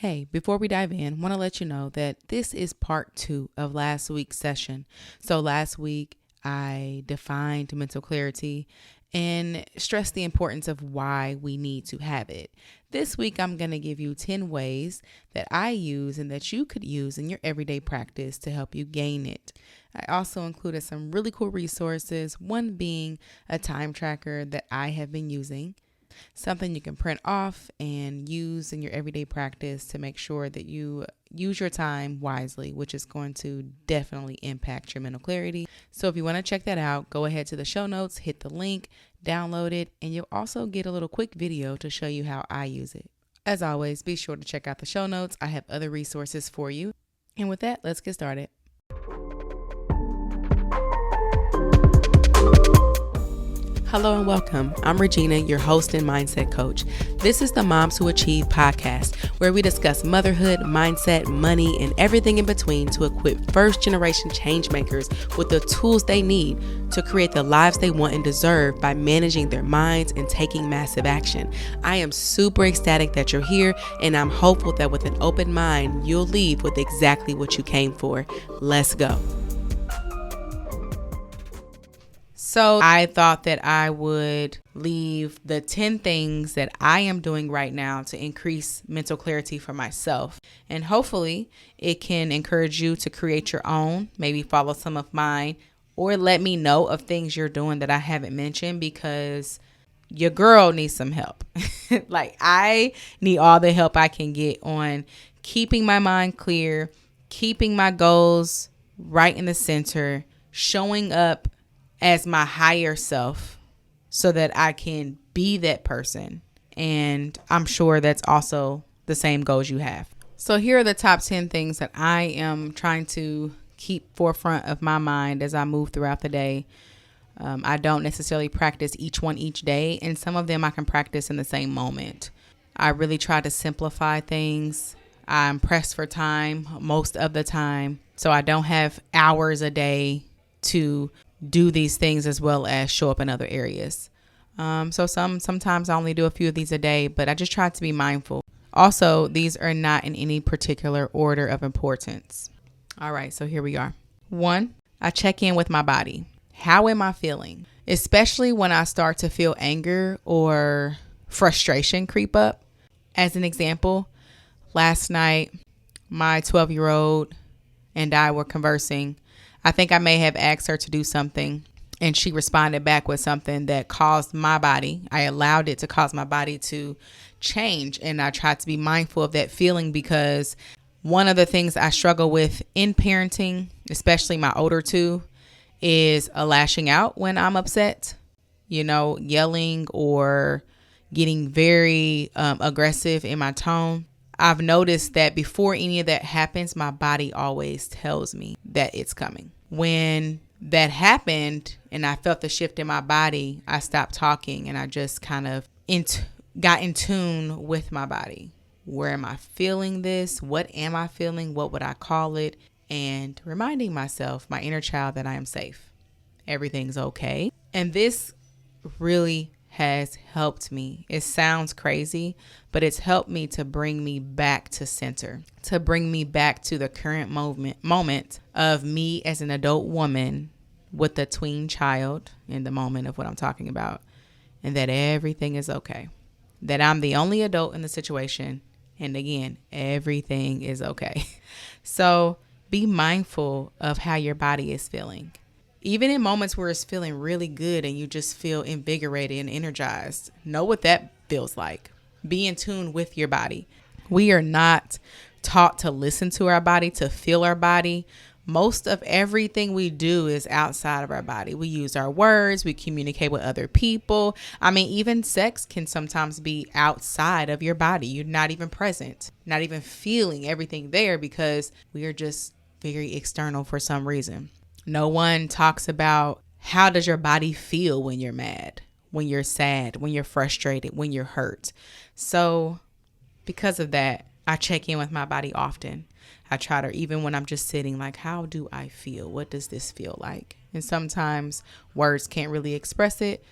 Hey, before we dive in, want to let you know that this is part 2 of last week's session. So last week, I defined mental clarity and stressed the importance of why we need to have it. This week, I'm going to give you 10 ways that I use and that you could use in your everyday practice to help you gain it. I also included some really cool resources, one being a time tracker that I have been using. Something you can print off and use in your everyday practice to make sure that you use your time wisely, which is going to definitely impact your mental clarity. So if you want to check that out, go ahead to the show notes, hit the link, download it, and you'll also get a little quick video to show you how I use it. As always, be sure to check out the show notes. I have other resources for you. And with that, let's get started. Hello and welcome. I'm Regina, your host and mindset coach. This is the Moms Who Achieve podcast, where we discuss motherhood, mindset, money, and everything in between to equip first-generation change makers with the tools they need to create the lives they want and deserve by managing their minds and taking massive action. I am super ecstatic that you're here, and I'm hopeful that with an open mind, you'll leave with exactly what you came for. Let's go. So I thought that I would leave the 10 things that I am doing right now to increase mental clarity for myself. And hopefully it can encourage you to create your own, maybe follow some of mine, or let me know of things you're doing that I haven't mentioned, because your girl needs some help. Like, I need all the help I can get on keeping my mind clear, keeping my goals right in the center, showing up as my higher self so that I can be that person. And I'm sure that's also the same goals you have. So here are the top 10 things that I am trying to keep forefront of my mind as I move throughout the day. I don't necessarily practice each one each day, and some of them I can practice in the same moment. I really try to simplify things. I'm pressed for time most of the time, so I don't have hours a day to do these things as well as show up in other areas. So sometimes I only do a few of these a day, but I just try to be mindful. Also, these are not in any particular order of importance. All right, so here we are. 1, I check in with my body. How am I feeling? Especially when I start to feel anger or frustration creep up. As an example, last night, my 12-year-old and I were conversing. I think I may have asked her to do something, and she responded back with something that caused my body. I allowed it to cause my body to change, and I tried to be mindful of that feeling, because one of the things I struggle with in parenting, especially my older two, is a lashing out when I'm upset, yelling or getting very aggressive in my tone. I've noticed that before any of that happens, my body always tells me that it's coming. When that happened and I felt the shift in my body, I stopped talking and I just kind of got in tune with my body. Where am I feeling this? What am I feeling? What would I call it? And reminding myself, my inner child, that I am safe. Everything's okay. And this really has helped me. It sounds crazy, but it's helped me to bring me back to center, to bring me back to the current moment of me as an adult woman with a tween child in the moment of what I'm talking about, and that everything is okay, that I'm the only adult in the situation. And again, everything is okay. So be mindful of how your body is feeling. Even in moments where it's feeling really good and you just feel invigorated and energized, know what that feels like. Be in tune with your body. We are not taught to listen to our body, to feel our body. Most of everything we do is outside of our body. We use our words, we communicate with other people. I mean, even sex can sometimes be outside of your body. You're not even present, not even feeling everything there, because we are just very external for some reason. No one talks about how does your body feel when you're mad, when you're sad, when you're frustrated, when you're hurt. So because of that, I check in with my body often. I try to, even when I'm just sitting, like, how do I feel? What does this feel like? And sometimes words can't really express it,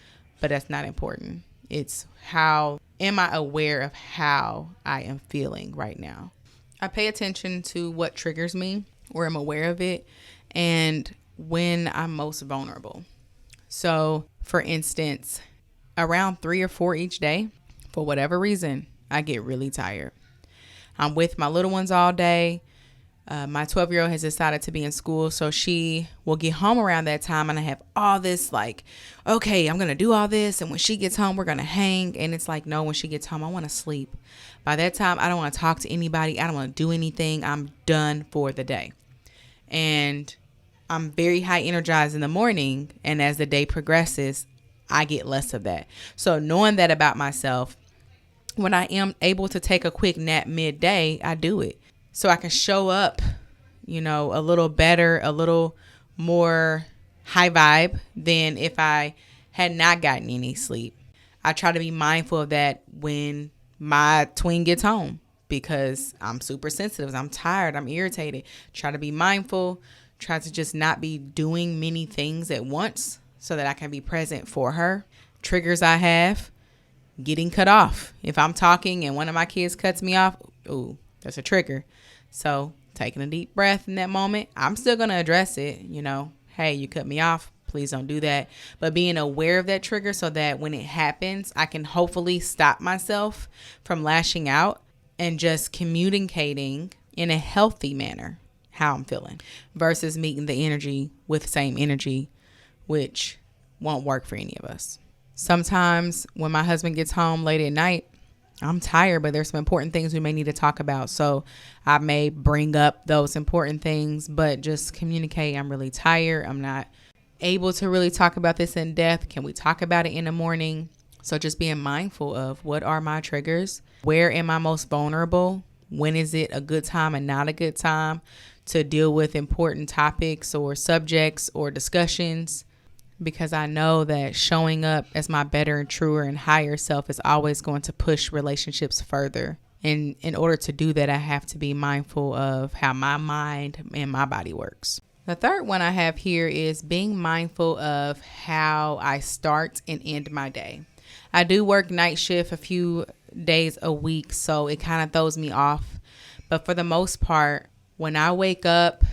but that's not important. It's how am I aware of how I am feeling right now? I pay attention to what triggers me, or I'm aware of it, and when I'm most vulnerable. So, for instance, around 3 or 4 each day, for whatever reason, I get really tired. I'm with my little ones all day. My 12-year-old has decided to be in school, so she will get home around that time, and I have all this like, okay, I'm going to do all this, and when she gets home, we're going to hang. And it's like, no, when she gets home, I want to sleep. By that time, I don't want to talk to anybody. I don't want to do anything. I'm done for the day. And I'm very high energized in the morning, and as the day progresses, I get less of that. So knowing that about myself, when I am able to take a quick nap midday, I do it. So I can show up, a little better, a little more high vibe than if I had not gotten any sleep. I try to be mindful of that when my twin gets home, because I'm super sensitive. I'm tired. I'm irritated. Try to be mindful. Try to just not be doing many things at once so that I can be present for her. Triggers I have, getting cut off. If I'm talking and one of my kids cuts me off, ooh, that's a trigger. So taking a deep breath in that moment, I'm still going to address it. Hey, you cut me off. Please don't do that. But being aware of that trigger so that when it happens, I can hopefully stop myself from lashing out and just communicating in a healthy manner how I'm feeling versus meeting the energy with the same energy, which won't work for any of us. Sometimes when my husband gets home late at night, I'm tired, but there's some important things we may need to talk about. So I may bring up those important things, but just communicate. I'm really tired. I'm not able to really talk about this in depth. Can we talk about it in the morning? So just being mindful of what are my triggers? Where am I most vulnerable? When is it a good time and not a good time to deal with important topics or subjects or discussions? Because I know that showing up as my better and truer and higher self is always going to push relationships further. And in order to do that, I have to be mindful of how my mind and my body works. The third one I have here is being mindful of how I start and end my day. I do work night shift a few days a week, so it kind of throws me off. But for the most part, when I wake up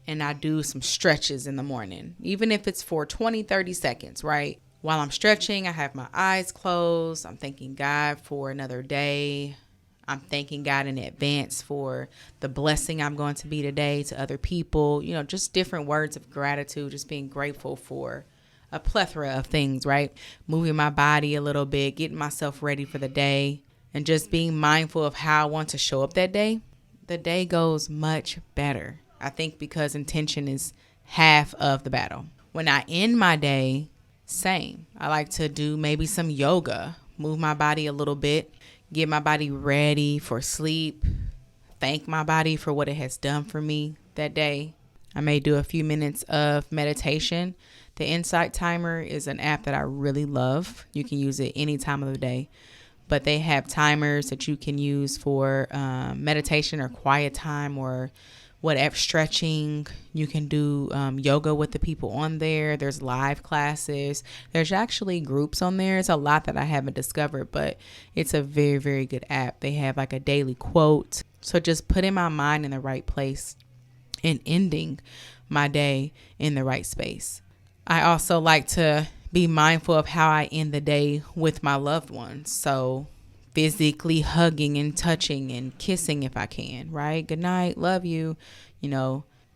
and I do some stretches in the morning, even if it's for 20, 30 seconds, right? While I'm stretching, I have my eyes closed. I'm thanking God for another day. I'm thanking God in advance for the blessing I'm going to be today to other people. Just different words of gratitude, just being grateful for a plethora of things, right? Moving my body a little bit, getting myself ready for the day, and just being mindful of how I want to show up that day. The day goes much better. I think because intention is half of the battle. When I end my day, same. I like to do maybe some yoga, move my body a little bit, get my body ready for sleep, thank my body for what it has done for me that day. I may do a few minutes of meditation. The Insight Timer is an app that I really love. You can use it any time of the day. But they have timers that you can use for meditation or quiet time or whatever, stretching. You can do yoga with the people on there. There's live classes. There's actually groups on there. It's a lot that I haven't discovered, but it's a very, very good app. They have like a daily quote. So just putting my mind in the right place and ending my day in the right space. I also like to be mindful of how I end the day with my loved ones. So physically hugging and touching and kissing if I can, right? Good night, love you.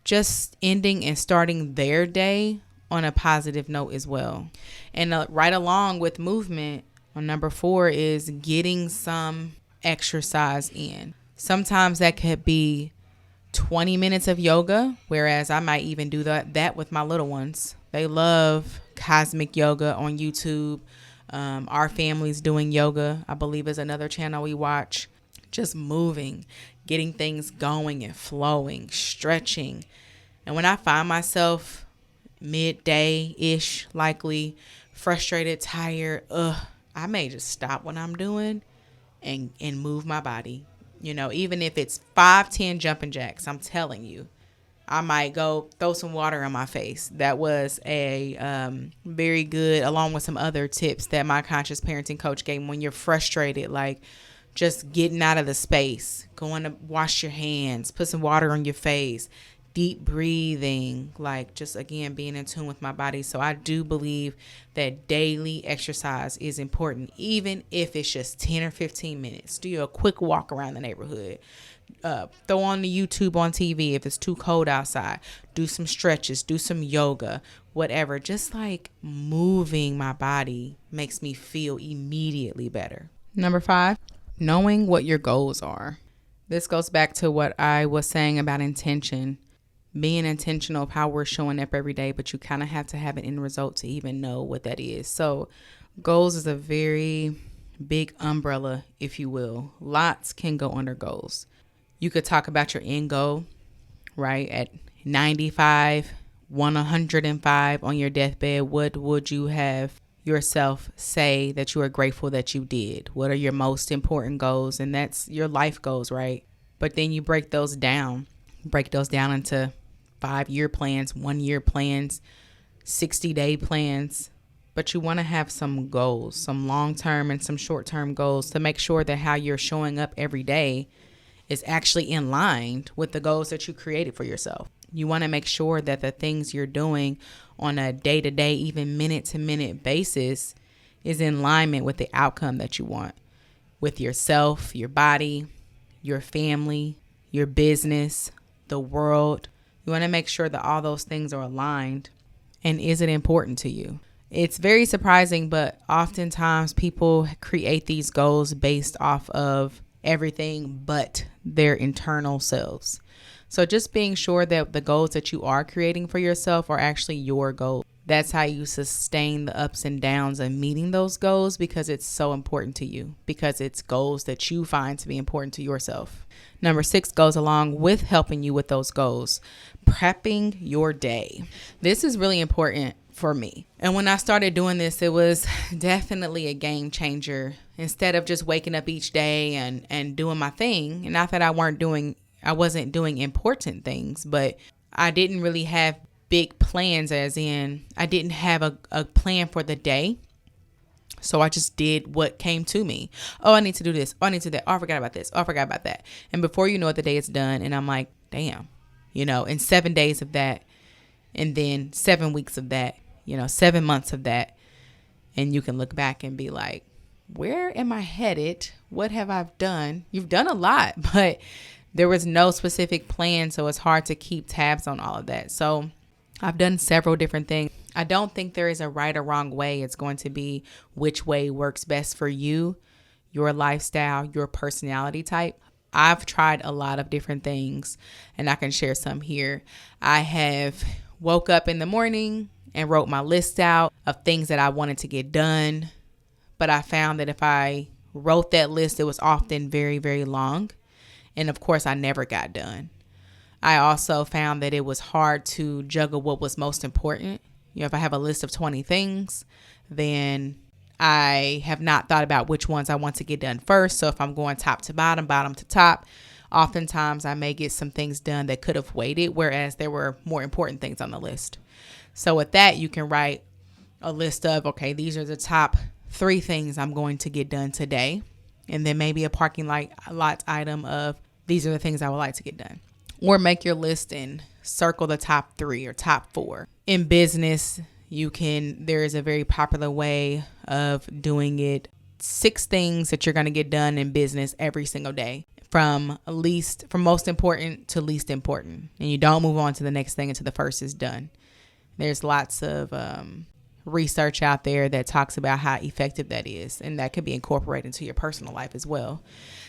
Just ending and starting their day on a positive note as well. And right along with movement, on number 4 is getting some exercise in. Sometimes that could be 20 minutes of yoga, whereas I might even do that with my little ones. They love Cosmic Yoga on YouTube. Our Family's Doing Yoga, I believe, is another channel we watch. Just moving, getting things going and flowing, stretching. And when I find myself midday-ish, likely frustrated, tired, I may just stop what I'm doing and move my body. Even if it's 5-10 jumping jacks, I'm telling you, I might go throw some water on my face. That was a very good, along with some other tips that my conscious parenting coach gave me. When you're frustrated, like just getting out of the space, going to wash your hands, put some water on your face, deep breathing, like just again being in tune with my body. So I do believe that daily exercise is important, even if it's just 10 or 15 minutes. Do a quick walk around the neighborhood. Throw on the YouTube on TV if it's too cold outside. Do some stretches, do some yoga, whatever. Just like moving my body makes me feel immediately better. Number 5, knowing what your goals are. This goes back to what I was saying about intention. Being intentional of how we're showing up every day, but you kind of have to have an end result to even know what that is. So goals is a very big umbrella, if you will. Lots can go under goals. You could talk about your end goal, right? At 95, 105 on your deathbed, what would you have yourself say that you are grateful that you did? What are your most important goals? And that's your life goals, right? But then you break those down into 5-year plans, 1-year plans, 60-day plans. But you want to have some goals, some long-term and some short-term goals to make sure that how you're showing up every day is actually in line with the goals that you created for yourself. You want to make sure that the things you're doing on a day-to-day, even minute-to-minute basis is in alignment with the outcome that you want with yourself, your body, your family, your business, the world. You want to make sure that all those things are aligned. And is it important to you? It's very surprising, but oftentimes people create these goals based off of everything but their internal selves. So just being sure that the goals that you are creating for yourself are actually your goals. That's how you sustain the ups and downs of meeting those goals, because it's so important to you, because it's goals that you find to be important to yourself. Number 6 goes along with helping you with those goals. Prepping your day. This is really important for me. And when I started doing this, it was definitely a game changer. Instead of just waking up each day and doing my thing, and not that I wasn't doing important things, but I didn't really have big plans, as in I didn't have a plan for the day. So I just did what came to me. Oh, I need to do this. Oh, I need to do that. Oh, I forgot about this. Oh, I forgot about that. And before you know it, the day is done. And I'm like, damn, in 7 days of that, and then 7 weeks of that, 7 months of that. And you can look back and be like, where am I headed? What have I done? You've done a lot, but there was no specific plan. So it's hard to keep tabs on all of that. So I've done several different things. I don't think there is a right or wrong way. It's going to be which way works best for you, your lifestyle, your personality type. I've tried a lot of different things, and I can share some here. I have woke up in the morning and wrote my list out of things that I wanted to get done. But I found that if I wrote that list, it was often very, very long. And of course, I never got done. I also found that it was hard to juggle what was most important. If I have a list of 20 things, then I have not thought about which ones I want to get done first. So if I'm going top to bottom, bottom to top, oftentimes I may get some things done that could have waited, whereas there were more important things on the list. So with that, you can write a list of, okay, these are the top 3 things I'm going to get done today. And then maybe a parking lot item of these are the things I would like to get done. Or make your list and circle the top 3 or top 4. In business, there is a very popular way of doing it. 6 things that you're going to get done in business every single day, from most important to least important. And you don't move on to the next thing until the first is done. There's lots of research out there that talks about how effective that is, and that could be incorporated into your personal life as well.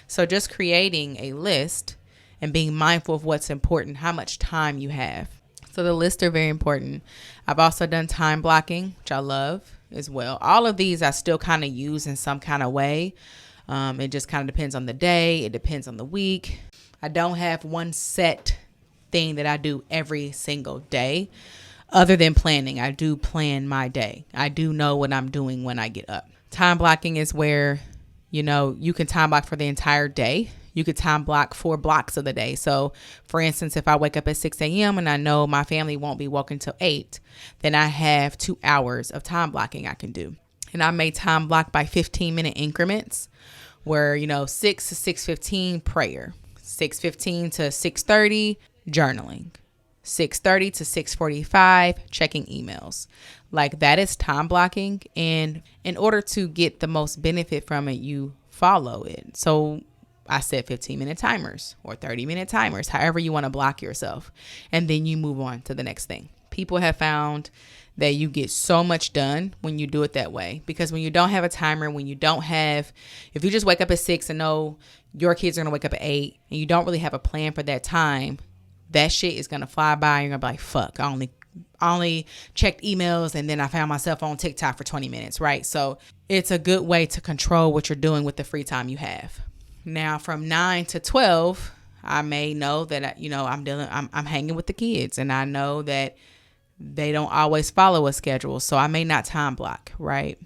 So just creating a list and being mindful of what's important, how much time you have. So the lists are very important. I've also done time blocking, which I love as well. All of these I still kind of use in some kind of way. It just kind of depends on the day. It depends on the week. I don't have one set thing that I do every single day. Other than planning, I do plan my day. I do know what I'm doing when I get up. Time blocking is where, you can time block for the entire day. You could time block 4 blocks of the day. So for instance, if I wake up at 6 a.m. and I know my family won't be woken till 8, then I have 2 hours of time blocking I can do. And I may time block by 15-minute increments, where, 6 to 6:15 prayer, 6:15 to 6:30 journaling, 6:30 to 6:45 checking emails. Like, that is time blocking. And in order to get the most benefit from it, you follow it. So I set 15-minute timers or 30-minute timers, however you want to block yourself. And then you move on to the next thing. People have found that you get so much done when you do it that way, because when you don't have a timer, if you just wake up at 6 and know your kids are going to wake up at 8 and you don't really have a plan for that time, that shit is going to fly by. You're going to be like, fuck, I only checked emails and then I found myself on TikTok for 20 minutes, right? So it's a good way to control what you're doing with the free time you have. Now, from 9 to 12, I may know that, I'm hanging with the kids, and I know that they don't always follow a schedule. So I may not time block, right?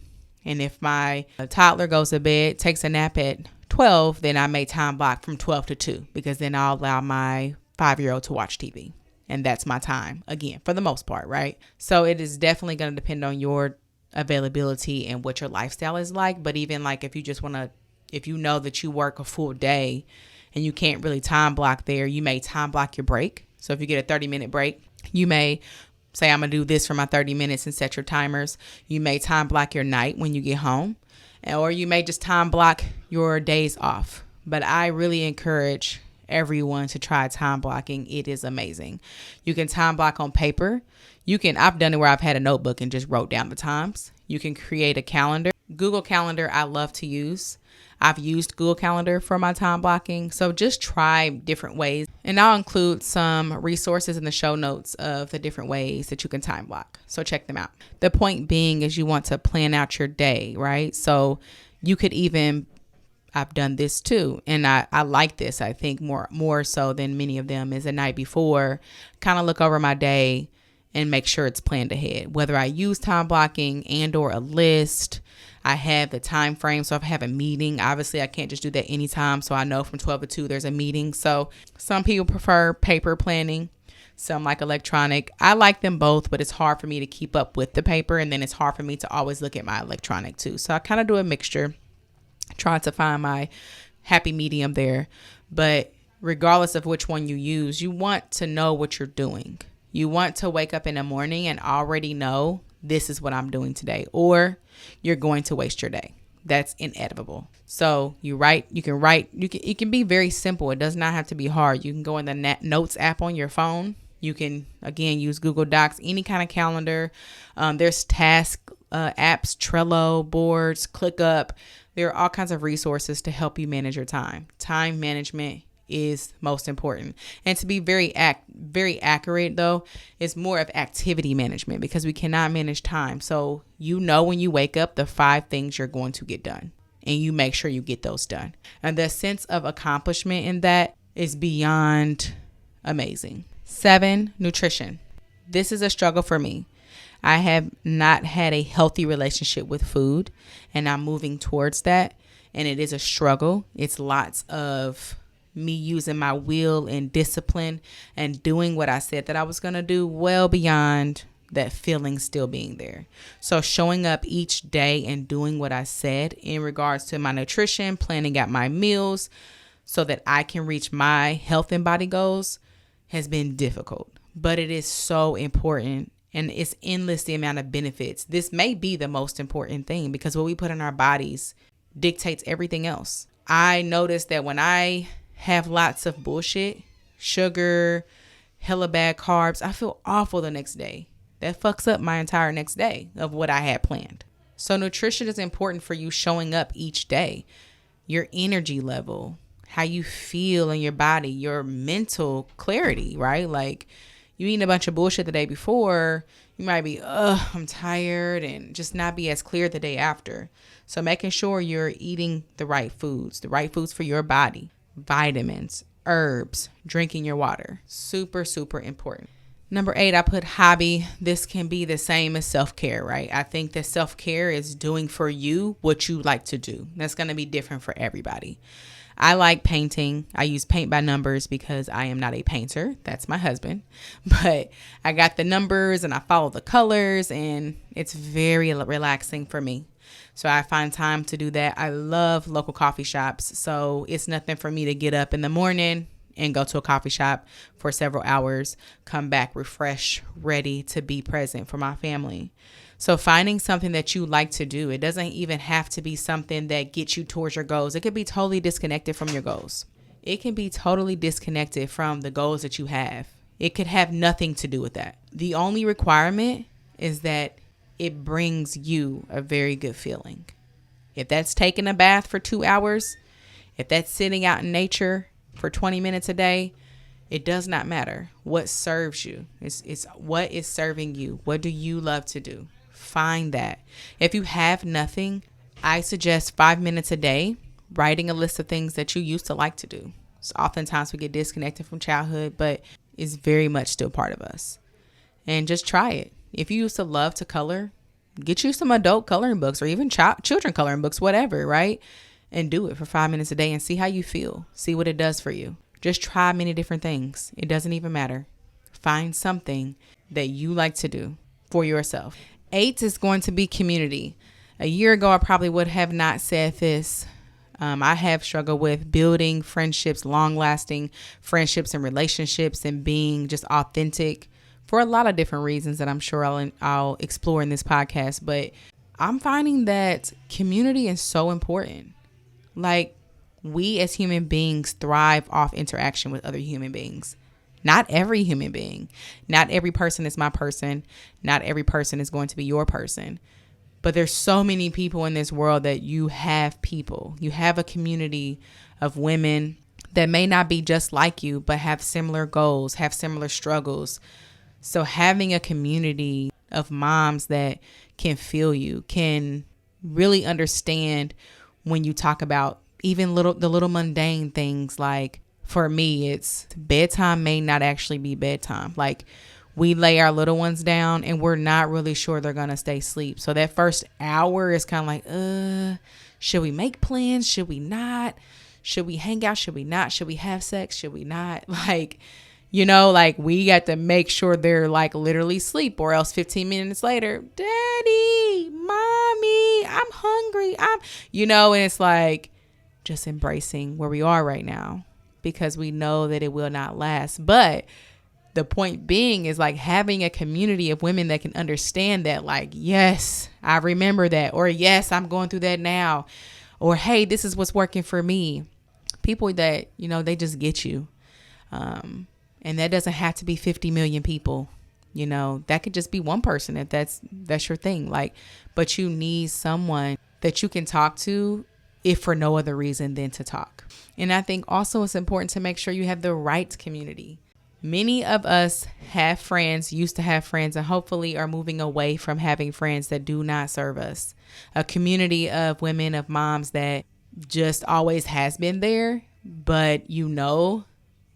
And if my toddler goes to bed, takes a nap at 12, then I may time block from 12 to 2, because then I'll allow my 5-year-old to watch TV. And that's my time, again, for the most part, right? So it is definitely going to depend on your availability and what your lifestyle is like. But even like if you know that you work a full day and you can't really time block there, you may time block your break. So if you get a 30-minute break, you may say, I'm going to do this for my 30 minutes and set your timers. You may time block your night when you get home, or you may just time block your days off. But I really encourage everyone to try time blocking. It is amazing. You can time block on paper. I've done it where I've had a notebook and just wrote down the times. You can create a calendar. Google Calendar, I love to use. I've used Google Calendar for my time blocking. So just try different ways. And I'll include some resources in the show notes of the different ways that you can time block. So check them out. The point being is you want to plan out your day, right? So you could even, I've done this too, and I like this, I think more so than many of them, is the night before, kind of look over my day and make sure it's planned ahead. Whether I use time blocking and or a list, I have the time frame. So if I have a meeting, obviously I can't just do that anytime. So I know from 12 to 2 there's a meeting. So some people prefer paper planning, some like electronic. I like them both, but it's hard for me to keep up with the paper, and then it's hard for me to always look at my electronic too. So I kind of do a mixture, trying to find my happy medium there. But regardless of which one you use, you want to know what you're doing. You want to wake up in the morning and already know, this is what I'm doing today, or you're going to waste your day. That's inevitable. So it can be very simple. It does not have to be hard. You can go in the Notes app on your phone. You can, again, use Google Docs, any kind of calendar. There's task apps, Trello, boards, ClickUp. There are all kinds of resources to help you manage your time. Time management is most important. And to be very accurate though, it's more of activity management, because we cannot manage time. So when you wake up, the 5 things you're going to get done, and you make sure you get those done. And the sense of accomplishment in that is beyond amazing. 7, nutrition. This is a struggle for me. I have not had a healthy relationship with food, and I'm moving towards that. And it is a struggle. It's lots of me using my will and discipline and doing what I said that I was going to do, well beyond that feeling still being there. So showing up each day and doing what I said in regards to my nutrition, planning out my meals so that I can reach my health and body goals has been difficult, but it is so important. And it's endless, the amount of benefits. This may be the most important thing, because what we put in our bodies dictates everything else. I noticed that when I have lots of bullshit, sugar, hella bad carbs, I feel awful the next day. That fucks up my entire next day of what I had planned. So nutrition is important for you showing up each day. Your energy level, how you feel in your body, your mental clarity, right? Like, you eating a bunch of bullshit the day before, you might be, I'm tired, and just not be as clear the day after. So making sure you're eating the right foods for your body, vitamins, herbs, drinking your water, super, super important. Number 8, I put hobby. This can be the same as self-care, right? I think that self-care is doing for you what you like to do. That's going to be different for everybody. I like painting. I use Paint by Numbers because I am not a painter. That's my husband. But I got the numbers and I follow the colors, and it's very relaxing for me. So I find time to do that. I love local coffee shops. So it's nothing for me to get up in the morning and go to a coffee shop for several hours, come back refreshed, ready to be present for my family. So finding something that you like to do, it doesn't even have to be something that gets you towards your goals. It could be totally disconnected from your goals. It can be totally disconnected from the goals that you have. It could have nothing to do with that. The only requirement is that it brings you a very good feeling. If that's taking a bath for 2 hours, if that's sitting out in nature for 20 minutes a day, it does not matter. What serves you? It's what is serving you. What do you love to do? Find that. If you have nothing, I suggest 5 minutes a day, writing a list of things that you used to like to do. So oftentimes we get disconnected from childhood, but it's very much still part of us. And just try it. If you used to love to color, get you some adult coloring books or even children coloring books, whatever, right? And do it for 5 minutes a day and see how you feel. See what it does for you. Just try many different things. It doesn't even matter. Find something that you like to do for yourself. 8 is going to be community. A year ago, I probably would have not said this. I have struggled with building friendships, long-lasting friendships and relationships, and being just authentic for a lot of different reasons that I'm sure I'll explore in this podcast. But I'm finding that community is so important. Like, we as human beings thrive off interaction with other human beings. Not every human being. Not every person is my person. Not every person is going to be your person. But there's so many people in this world that you have people. You have a community of women that may not be just like you, but have similar goals, have similar struggles. So having a community of moms that can feel you, can really understand when you talk about even the little mundane things. Like, for me, it's bedtime may not actually be bedtime. Like, we lay our little ones down and we're not really sure they're going to stay asleep. So that first hour is kind of like, should we make plans? Should we not? Should we hang out? Should we not? Should we have sex? Should we not? Like, like we got to make sure they're like literally asleep, or else 15 minutes later, Daddy, Mommy, I'm hungry. And it's like just embracing where we are right now, because we know that it will not last. But the point being is like having a community of women that can understand that, like, yes, I remember that, or yes, I'm going through that now, or hey, this is what's working for me. People that, they just get you. And that doesn't have to be 50 million people. That could just be one person if that's your thing. Like, but you need someone that you can talk to, if for no other reason than to talk. And I think also it's important to make sure you have the right community. Many of us have friends, used to have friends, and hopefully are moving away from having friends that do not serve us. A community of women, of moms that just always has been there, but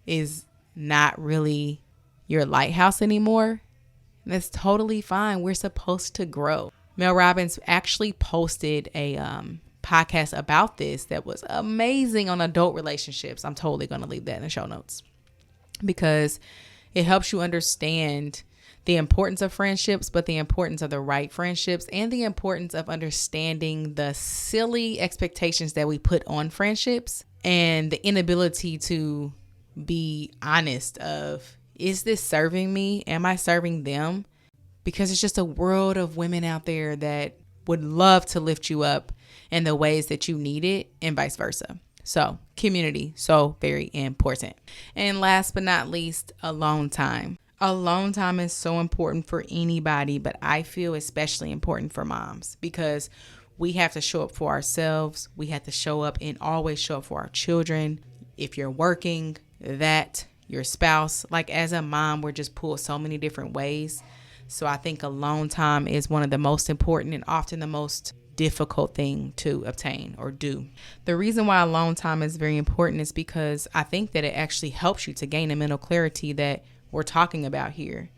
is not really your lighthouse anymore. That's totally fine. We're supposed to grow. Mel Robbins actually posted a podcast about this that was amazing on adult relationships. I'm totally going to leave that in the show notes, because it helps you understand the importance of friendships, but the importance of the right friendships, and the importance of understanding the silly expectations that we put on friendships, and the inability to be honest of, is this serving me? Am I serving them? Because it's just a world of women out there that would love to lift you up in the ways that you need it, and vice versa. So community, so very important. And last but not least, alone time. Alone time is so important for anybody, but I feel especially important for moms, because we have to show up for ourselves. We have to show up and always show up for our children. If you're working, that, your spouse, like as a mom, we're just pulled so many different ways. So I think alone time is one of the most important and often the most difficult thing to obtain or do. The reason why alone time is very important is because I think that it actually helps you to gain the mental clarity that we're talking about here.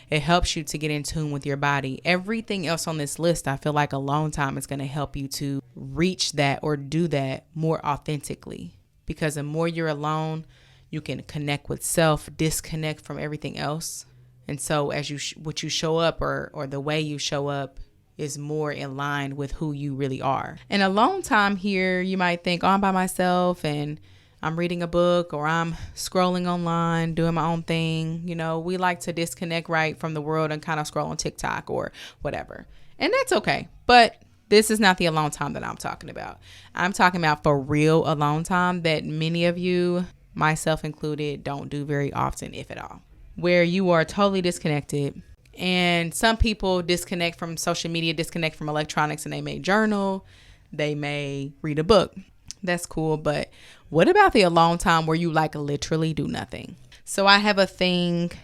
It helps you to get in tune with your body. Everything else on this list, I feel like alone time is going to help you to reach that or do that more authentically, because the more you're alone, you can connect with self, disconnect from everything else. And so as what you show up or the way you show up is more in line with who you really are. And alone time here, you might think, oh, I'm by myself and I'm reading a book or I'm scrolling online, doing my own thing. You know, we like to disconnect right from the world and kind of scroll on TikTok or whatever. And that's okay. But this is not the alone time that I'm talking about. I'm talking about for real alone time that many of you, myself included, don't do very often, if at all, where you are totally disconnected. And some people disconnect from social media, disconnect from electronics, and they may journal, they may read a book. That's cool. But what about the alone time where you like literally do nothing? So I have a think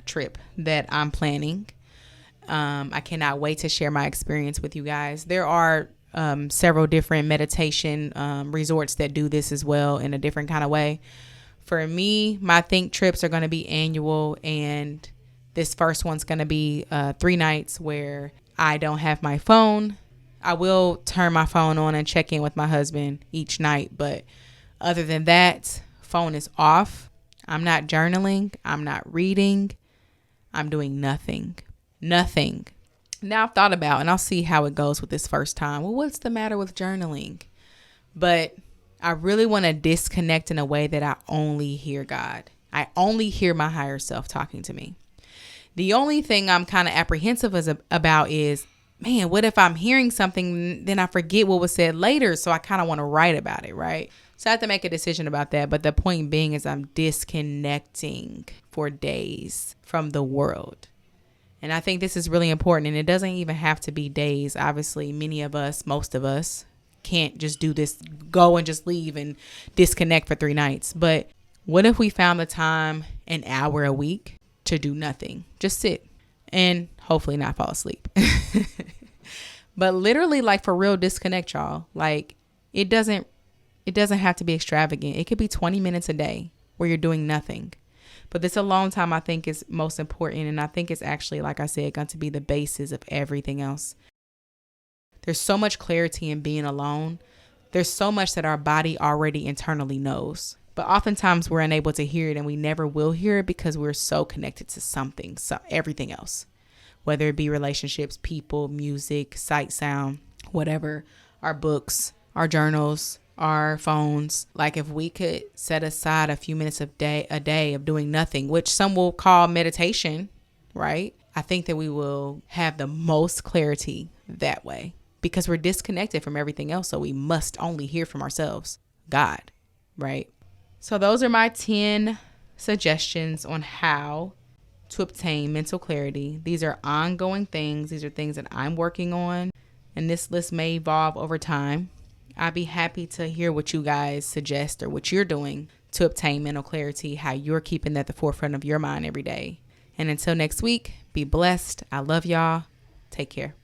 trip that I'm planning. I cannot wait to share my experience with you guys. There are several different meditation resorts that do this as well in a different kind of way. For me, my think trips are going to be annual, and this first one's going to be 3 nights where I don't have my phone. I will turn my phone on and check in with my husband each night. But other than that, phone is off. I'm not journaling. I'm not reading. I'm doing nothing. Nothing. Now I've thought about, and I'll see how it goes with this first time. Well, what's the matter with journaling? But I really want to disconnect in a way that I only hear God. I only hear my higher self talking to me. The only thing I'm kind of apprehensive about is, man, what if I'm hearing something, then I forget what was said later. So I kind of want to write about it, right? So I have to make a decision about that. But the point being is I'm disconnecting for days from the world. And I think this is really important. And it doesn't even have to be days. Obviously, many of us, most of us, can't just do this, go and just leave and disconnect for 3 nights. But what if we found the time, an hour a week, to do nothing? Just sit and hopefully not fall asleep. But literally, like, for real, disconnect, y'all. Like, it doesn't have to be extravagant. It could be 20 minutes a day where you're doing nothing. But this alone time, I think, is most important. And I think it's actually, like I said, going to be the basis of everything else. There's so much clarity in being alone. There's so much that our body already internally knows. But oftentimes we're unable to hear it, and we never will hear it because we're so connected to something, so everything else, whether it be relationships, people, music, sight, sound, whatever, our books, our journals, our phones. Like, if we could set aside a few minutes a day of doing nothing, which some will call meditation, right? I think that we will have the most clarity that way because we're disconnected from everything else. So we must only hear from ourselves, God, right? So those are my 10 suggestions on how to obtain mental clarity. These are ongoing things. These are things that I'm working on, and this list may evolve over time. I'd be happy to hear what you guys suggest or what you're doing to obtain mental clarity, how you're keeping that at the forefront of your mind every day. And until next week, be blessed. I love y'all. Take care.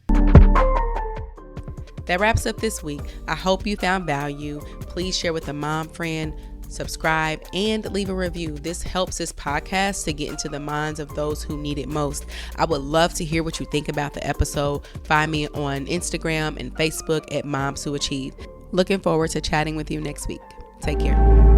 That wraps up this week. I hope you found value. Please share with a mom friend, subscribe, and leave a review. This helps this podcast to get into the minds of those who need it most. I would love to hear what you think about the episode. Find me on Instagram and Facebook at Moms Who Achieve. Looking forward to chatting with you next week. Take care.